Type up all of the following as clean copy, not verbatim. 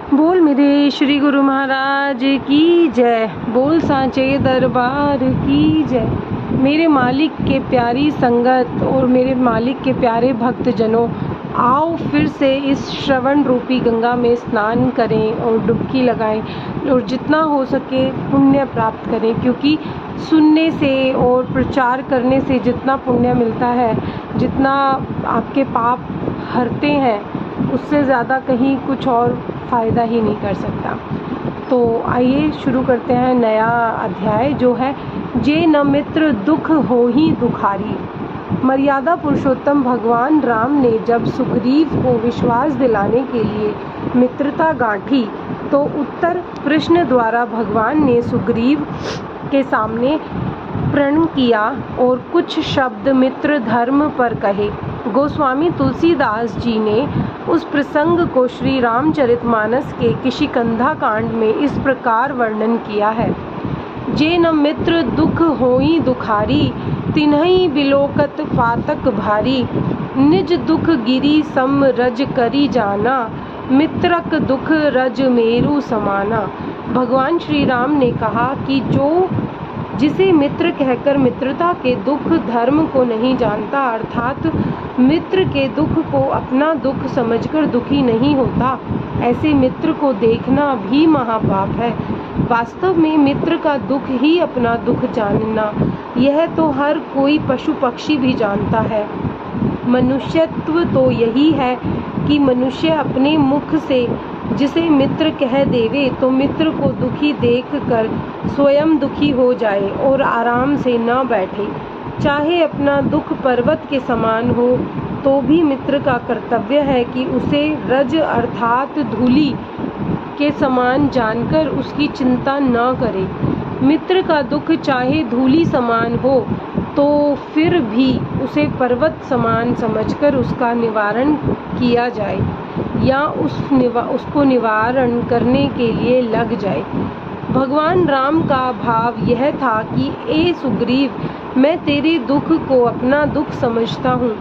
बोल मेरे श्री गुरु महाराज की जय, बोल सांचे दरबार की जय। मेरे मालिक के प्यारी संगत और मेरे मालिक के प्यारे भक्तजनों, आओ फिर से इस श्रवण रूपी गंगा में स्नान करें और डुबकी लगाएं और जितना हो सके पुण्य प्राप्त करें, क्योंकि सुनने से और प्रचार करने से जितना पुण्य मिलता है, जितना आपके पाप हरते हैं, उससे ज़्यादा कहीं कुछ और फ़ायदा ही नहीं कर सकता। तो आइए शुरू करते हैं नया अध्याय, जो है जे न मित्र दुख हो ही दुखारी। मर्यादा पुरुषोत्तम भगवान राम ने जब सुग्रीव को विश्वास दिलाने के लिए मित्रता गांठी, तो उत्तर प्रश्न द्वारा भगवान ने सुग्रीव के सामने प्रण किया और कुछ शब्द मित्र धर्म पर कहे। गोस्वामी तुलसीदास जी ने उस प्रसंग को श्री रामचरितमानस के किशिकंधा कांड में इस प्रकार वर्णन किया है। जे न मित्र दुख होई दुखारी, तिन्हई बिलोकत फातक भारी। निज दुख गिरी सम रज करी जाना, मित्रक दुख रज मेरु समाना। भगवान श्री राम ने कहा कि जिसे मित्र कहकर मित्रता के दुख धर्म को नहीं जानता, अर्थात मित्र के दुख को अपना दुख समझकर दुखी नहीं होता, ऐसे मित्र को देखना भी महापाप है। वास्तव में मित्र का दुख ही अपना दुख जानना, यह तो हर कोई पशु पक्षी भी जानता है। मनुष्यत्व तो यही है कि मनुष्य अपने मुख से जिसे मित्र कह देवे, तो मित्र को दुखी देखकर स्वयं दुखी हो जाए और आराम से न बैठे। चाहे अपना दुख पर्वत के समान हो, तो भी मित्र का कर्तव्य है कि उसे रज अर्थात धूलि के समान जानकर उसकी चिंता न करे। मित्र का दुख चाहे धूलि समान हो, तो फिर भी उसे पर्वत समान समझकर उसका निवारण किया जाए, या उसको निवारण करने के लिए लग जाए। भगवान राम का भाव यह था कि ए सुग्रीव, मैं तेरे दुख को अपना दुख समझता हूँ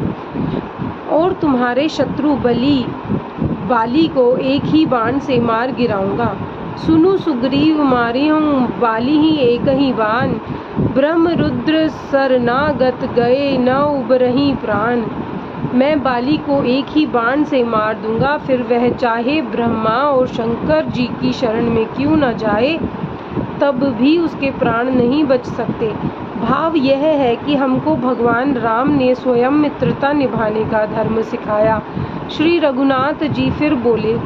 और तुम्हारे शत्रु बाली को एक ही बाण से मार गिराऊंगा। सुनु सुग्रीव, मारियों बाली ही एक ही बाण। ब्रह्म रुद्र शरणागत गए, न उबरही प्राण। मैं बाली को एक ही बाण से मार दूंगा, फिर वह चाहे ब्रह्मा और शंकर जी की शरण में क्यों न जाए, तब भी उसके प्राण नहीं बच सकते। भाव यह है कि हमको भगवान राम ने स्वयं मित्रता निभाने का धर्म सिखाया। श्री रघुनाथ जी फिर बोले,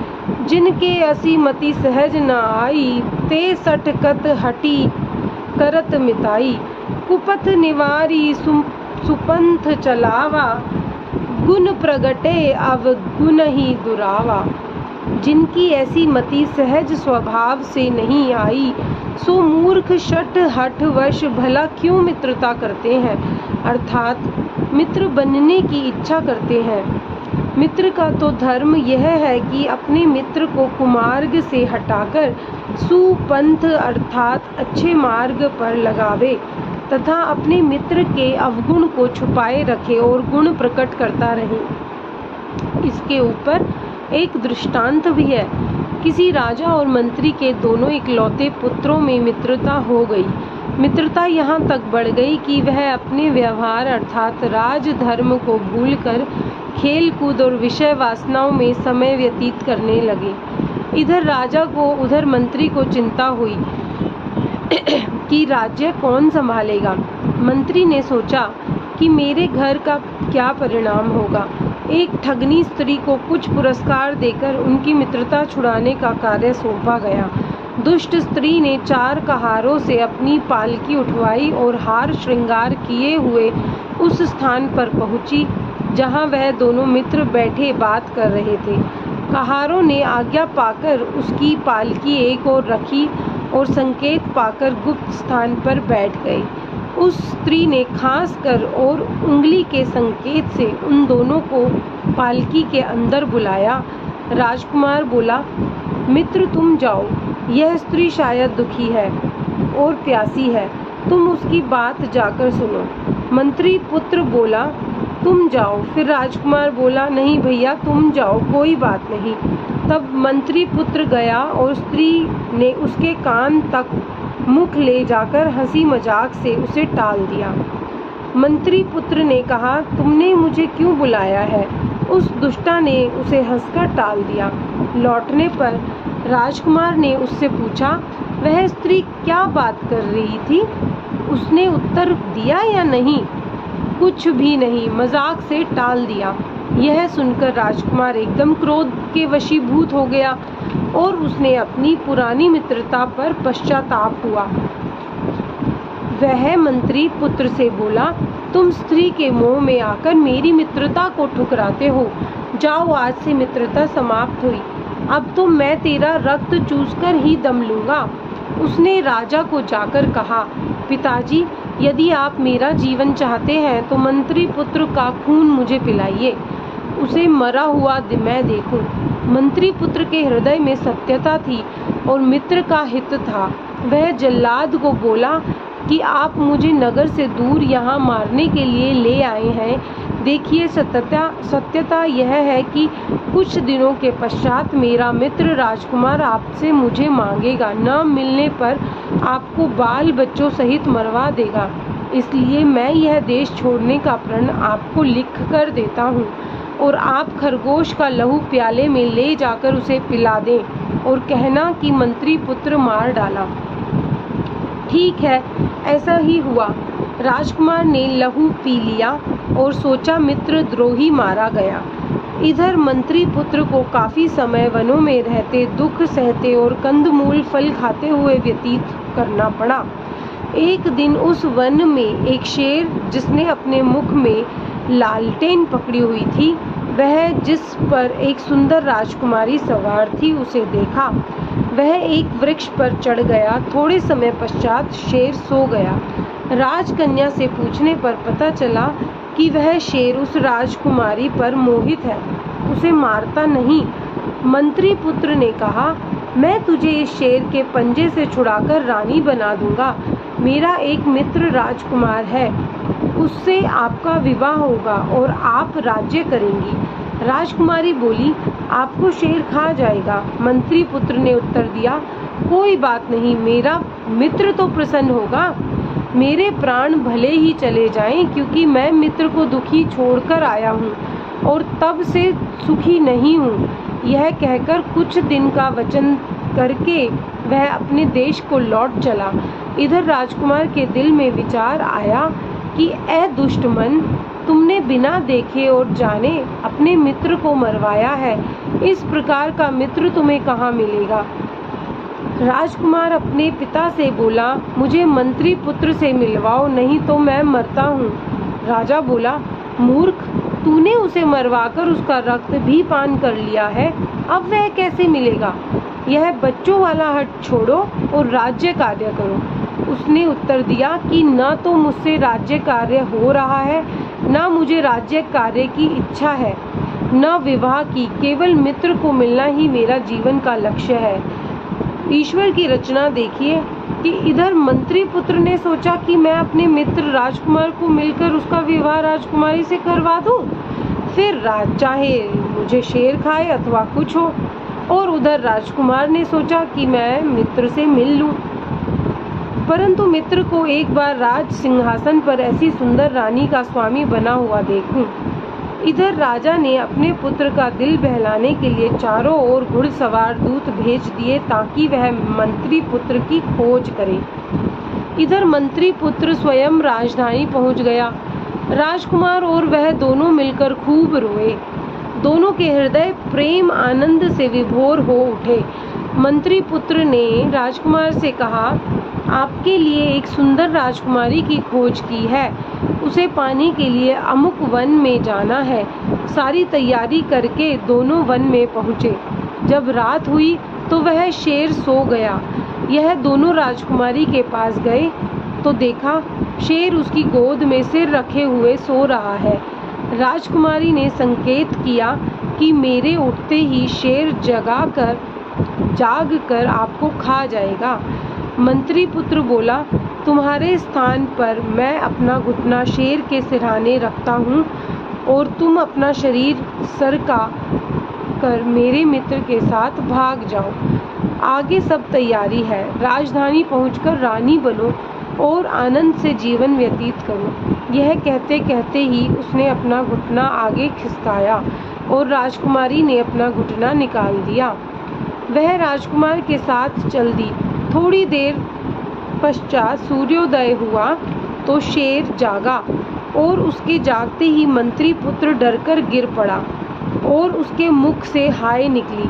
जिनके असी मति सहज न आई, ते सटकत हटी करत मिताई। कुपथ निवारी सुपंथ चलावा, गुण प्रगटे अवगुण ही दुरावा। जिनकी ऐसी मति सहज स्वभाव से नहीं आई, सो मूर्ख शठ हठ वश भला क्यों मित्रता करते हैं, अर्थात मित्र बनने की इच्छा करते हैं। मित्र का तो धर्म यह है कि अपने मित्र को कुमार्ग से हटाकर सुपंथ अर्थात अच्छे मार्ग पर लगावे, तथा अपने मित्र के अवगुण को छुपाए रखे और गुण प्रकट करता रहे। इसके ऊपर एक दृष्टांत भी है। किसी राजा और मंत्री के दोनों इकलौते पुत्रों में मित्रता हो गई। मित्रता यहाँ तक बढ़ गई कि वह अपने व्यवहार अर्थात राजधर्म को भूलकर खेल कूद और विषय वासनाओं में समय व्यतीत करने लगे। इधर राजा को उधर मंत्री को चिंता हुई कि राज्य कौन संभालेगा। मंत्री ने सोचा कि मेरे घर का क्या परिणाम होगा। एक ठगनी स्त्री को कुछ पुरस्कार देकर उनकी मित्रता छुड़ाने का कार्य सौंपा गया। दुष्ट स्त्री ने 4 कहारों से अपनी पालकी उठवाई और हार श्रृंगार किए हुए उस स्थान पर पहुंची जहां वह दोनों मित्र बैठे बात कर रहे थे। कहारों ने आज्ञा पाकर उसकी पालकी एक ओर रखी और संकेत पाकर गुप्त स्थान पर बैठ गए। उस स्त्री ने खास कर और उंगली के संकेत से उन दोनों को पालकी के अंदर बुलाया। राजकुमार बोला, मित्र तुम जाओ, यह स्त्री शायद दुखी है और प्यासी है, तुम उसकी बात जाकर सुनो। मंत्री पुत्र बोला, तुम जाओ। फिर राजकुमार बोला, नहीं भैया तुम जाओ, कोई बात नहीं। तब मंत्री पुत्र गया और स्त्री ने उसके कान तक मुख ले जाकर हंसी मजाक से उसे टाल दिया। मंत्री पुत्र ने कहा, तुमने मुझे क्यों बुलाया है? उस दुष्टा ने उसे हंसकर टाल दिया। लौटने पर राजकुमार ने उससे पूछा, वह स्त्री क्या बात कर रही थी? उसने उत्तर दिया या नहीं? कुछ भी नहीं, मजाक से टाल दिया। यह सुनकर राजकुमार एकदम क्रोध के वशीभूत हो गया और उसने अपनी पुरानी मित्रता पर पश्चाताप हुआ। वह मंत्री पुत्र से बोला, तुम स्त्री के मोह में आकर मेरी मित्रता को ठुकराते हो। जाओ, आज से मित्रता समाप्त हुई। अब तो मैं तेरा रक्त चूसकर ही दम लूंगा। उसने राजा को जाकर कहा, पिताजी, यदि आप मेरा जीवन चाहते हैं तो मंत्री पुत्र का खून मुझे पिलाइए, उसे मरा हुआ मैं देखूं। मंत्री पुत्र के हृदय में सत्यता थी और मित्र का हित था। वह जल्लाद को बोला कि आप मुझे नगर से दूर यहाँ मारने के लिए ले आए हैं। देखिए, सत्यता यह है कि कुछ दिनों के पश्चात मेरा मित्र राजकुमार आपसे मुझे मांगेगा। न मिलने पर आपको बाल बच्चों सहित मरवा देगा। इसलिए मैं यह देश छोड़ने का प्रण आपको लिख कर देता हूँ और आप खरगोश का लहू प्याले में ले जाकर उसे पिला दें और कहना कि मंत्री पुत्र मार डाला। ठीक है, ऐसा ही हुआ। राजकुमार ने लहू पी लिया और सोचा मित्र द्रोही मारा गया। इधर मंत्री पुत्र को काफी समय वनों में रहते, दुख सहते और कंदमूल फल खाते हुए व्यतीत करना पड़ा। एक दिन उस वन में एक शेर, जिसने अपने मुख में लालटेन पकड़ी हुई थी, वह जिस पर एक सुंदर राजकुमारी सवार थी, उसे देखा। वह एक वृक्ष पर चढ़ गया। थोड़े समय पश्चात शेर सो गया। राजकन्या से पूछने पर पता चला कि वह शेर उस राजकुमारी पर मोहित है, उसे मारता नहीं। मंत्री पुत्र ने कहा, मैं तुझे इस शेर के पंजे से छुड़ाकर रानी बना दूंगा। मेरा एक मित्र राजकुमार है, उससे आपका विवाह होगा और आप राज्य करेंगी। राजकुमारी बोली, आपको शेर खा जाएगा। मंत्री पुत्र ने उत्तर दिया, कोई बात नहीं, मेरा मित्र तो प्रसन्न होगा। मेरे प्राण भले ही चले जाएं, क्योंकि मैं मित्र को दुखी छोड़कर आया हूँ और तब से सुखी नहीं हूँ। यह कहकर कुछ दिन का वचन करके वह अपने देश को लौट चला। इधर राजकुमार के दिल में विचार आया कि ए दुष्ट मन, तुमने बिना देखे और जाने अपने मित्र को मरवाया है। इस प्रकार का मित्र तुम्हें कहाँ मिलेगा? राजकुमार अपने पिता से बोला, मुझे मंत्री पुत्र से मिलवाओ, नहीं तो मैं मरता हूँ। राजा बोला, मूर्ख, तूने उसे मरवाकर उसका रक्त भी पान कर लिया है, अब वह कैसे मिलेगा? यह बच्चों वाला हट छोड़ो और राज्य कार्य करो। उसने उत्तर दिया कि न तो मुझसे राज्य कार्य हो रहा है, न मुझे राज्य कार्य की इच्छा है, न विवाह की। केवल मित्र को मिलना ही मेरा जीवन का लक्ष्य है। ईश्वर की रचना देखिए कि इधर मंत्री पुत्र ने सोचा कि मैं अपने मित्र राजकुमार को मिलकर उसका विवाह राजकुमारी से करवा दूं, फिर चाहे मुझे शेर खाए अथवा कुछ हो। और उधर राजकुमार ने सोचा कि मैं मित्र से मिल लूं, परंतु मित्र को एक बार राज सिंहासन पर ऐसी सुंदर रानी का स्वामी बना हुआ देखूं। इधर राजा ने अपने पुत्र का दिल बहलाने के लिए चारों ओर घुड़सवार दूत भेज दिए ताकि वह मंत्री पुत्र की खोज करे। इधर मंत्री पुत्र स्वयं राजधानी पहुंच गया। राजकुमार और वह दोनों मिलकर खूब रोए। दोनों के हृदय प्रेम आनंद से विभोर हो उठे। मंत्री पुत्र ने राजकुमार से कहा, आपके लिए एक सुंदर राजकुमारी की खोज की है, उसे पाने के लिए अमुक वन में जाना है। सारी तैयारी करके दोनों वन में पहुँचे। जब रात हुई तो वह शेर सो गया। यह दोनों राजकुमारी के पास गए तो देखा शेर उसकी गोद में सिर रखे हुए सो रहा है। राजकुमारी ने संकेत किया कि मेरे उठते ही शेर जाग कर आपको खा जाएगा। मंत्री पुत्र बोला, तुम्हारे स्थान पर मैं अपना घुटना शेर के सिरहाने रखता हूँ और तुम अपना शरीर सर का कर मेरे मित्र के साथ भाग जाओ। आगे सब तैयारी है। राजधानी पहुंचकर रानी बनो और आनंद से जीवन व्यतीत करो। यह कहते कहते ही उसने अपना घुटना आगे खिसकाया और राजकुमारी ने अपना घुटना निकाल दिया। वह राजकुमार के साथ चल दी। थोड़ी देर पश्चात सूर्योदय हुआ तो शेर जागा और उसके जागते ही मंत्री पुत्र डरकर गिर पड़ा और उसके मुख से हाय निकली।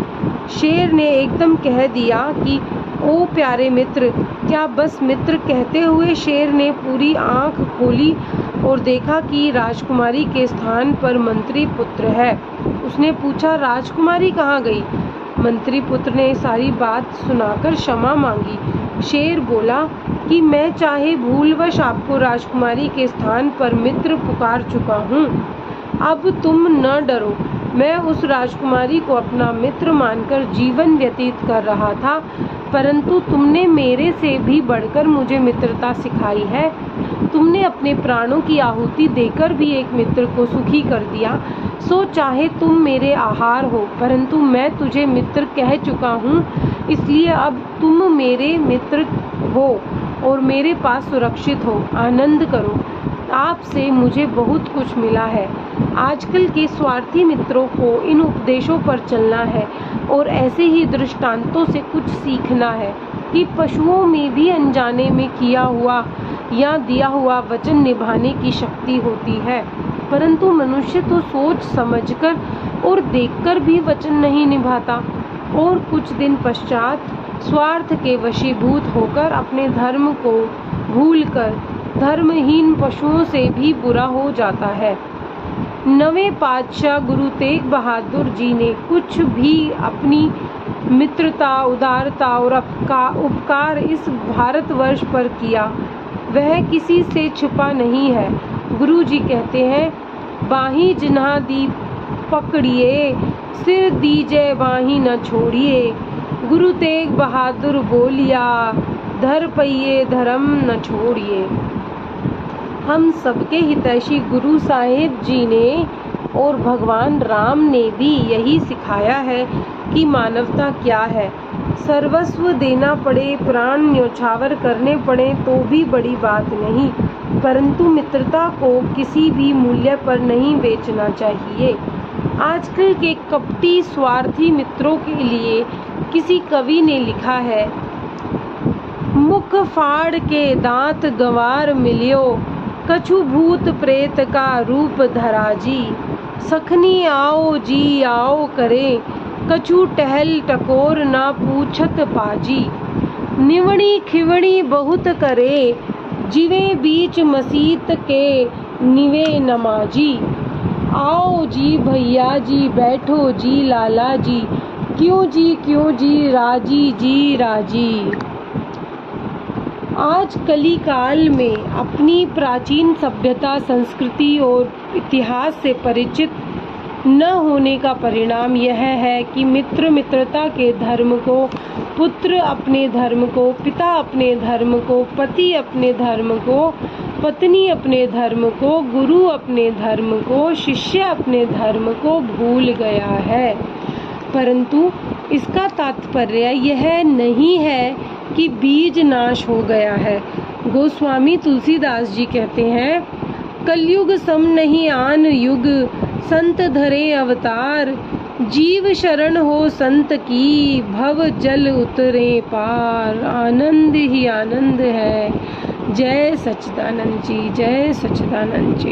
शेर ने एकदम कह दिया कि ओ प्यारे मित्र। क्या बस मित्र कहते हुए शेर ने पूरी आंख खोली और देखा कि राजकुमारी के स्थान पर मंत्री पुत्र है। उसने पूछा, राजकुमारी कहाँ गई? मंत्री पुत्र ने सारी बात सुनाकर क्षमा मांगी। शेर बोला कि मैं चाहे भूलवश आपको राजकुमारी के स्थान पर मित्र पुकार चुका हूँ। अब तुम न डरो। मैं उस राजकुमारी को अपना मित्र मानकर जीवन व्यतीत कर रहा था, परंतु तुमने मेरे से भी बढ़कर मुझे मित्रता सिखाई है। तुमने अपने प्राणों की आहुति देकर भी एक मित्र को सुखी कर दिया। सो चाहे तुम मेरे आहार हो, परंतु मैं तुझे मित्र कह चुका हूँ, इसलिए अब तुम मेरे मित्र हो और मेरे पास सुरक्षित हो। आनंद करो। आपसे मुझे बहुत कुछ मिला है। आजकल के स्वार्थी मित्रों को इन उपदेशों पर चलना है और ऐसे ही दृष्टांतों से कुछ सीखना है कि पशुओं में भी अनजाने में किया हुआ या दिया हुआ वचन निभाने की शक्ति होती है, परंतु मनुष्य तो सोच समझकर और देखकर भी वचन नहीं निभाता और कुछ दिन पश्चात स्वार्थ के वशीभूत होकर अपने धर्म को भूलकर धर्महीन पशुओं से भी बुरा हो जाता है। नवें पातशाह गुरु तेग बहादुर जी ने कुछ भी अपनी मित्रता, उदारता और उपकार इस भारतवर्ष पर किया, वह किसी से छुपा नहीं है। गुरु जी कहते हैं, बाहीं जिन्हा दी पकड़िए, सिर दीजे बाहीं न छोड़िए। गुरु तेग बहादुर बोलिया, धर पहिए धर्म न छोड़िए। हम सबके हितैषी गुरु साहिब जी ने और भगवान राम ने भी यही सिखाया है कि मानवता क्या है। सर्वस्व देना पड़े, प्राण न्यौछावर करने पड़े तो भी बड़ी बात नहीं, परंतु मित्रता को किसी भी मूल्य पर नहीं बेचना चाहिए। आजकल के कपटी स्वार्थी मित्रों के लिए किसी कवि ने लिखा है, मुख फाड़ के दांत गंवार मिलियो, कछु भूत प्रेत का रूप धरा जी। सखनी आओ जी आओ करे, कछु टहल टकोर ना पूछत पाजी। निवणी खिवणी बहुत करे, जिवे बीच मसीत के निवे नमाजी। आओ जी भैया जी, बैठो जी लाला जी, क्यों जी राजी जी राजी। आज कली काल में अपनी प्राचीन सभ्यता, संस्कृति और इतिहास से परिचित न होने का परिणाम यह है कि मित्र मित्रता के धर्म को, पुत्र अपने धर्म को, पिता अपने धर्म को, पति अपने धर्म को, पत्नी अपने धर्म को, गुरु अपने धर्म को, शिष्य अपने धर्म को भूल गया है। परंतु इसका तात्पर्य यह नहीं है कि बीज नाश हो गया है। गोस्वामी तुलसीदास जी कहते हैं, कलयुग सम नहीं आन युग, संत धरे अवतार। जीव शरण हो संत की, भव जल उतरे पार। आनंद ही आनंद है। जय सच्चिदानंद जी, जय सच्चिदानंद जी।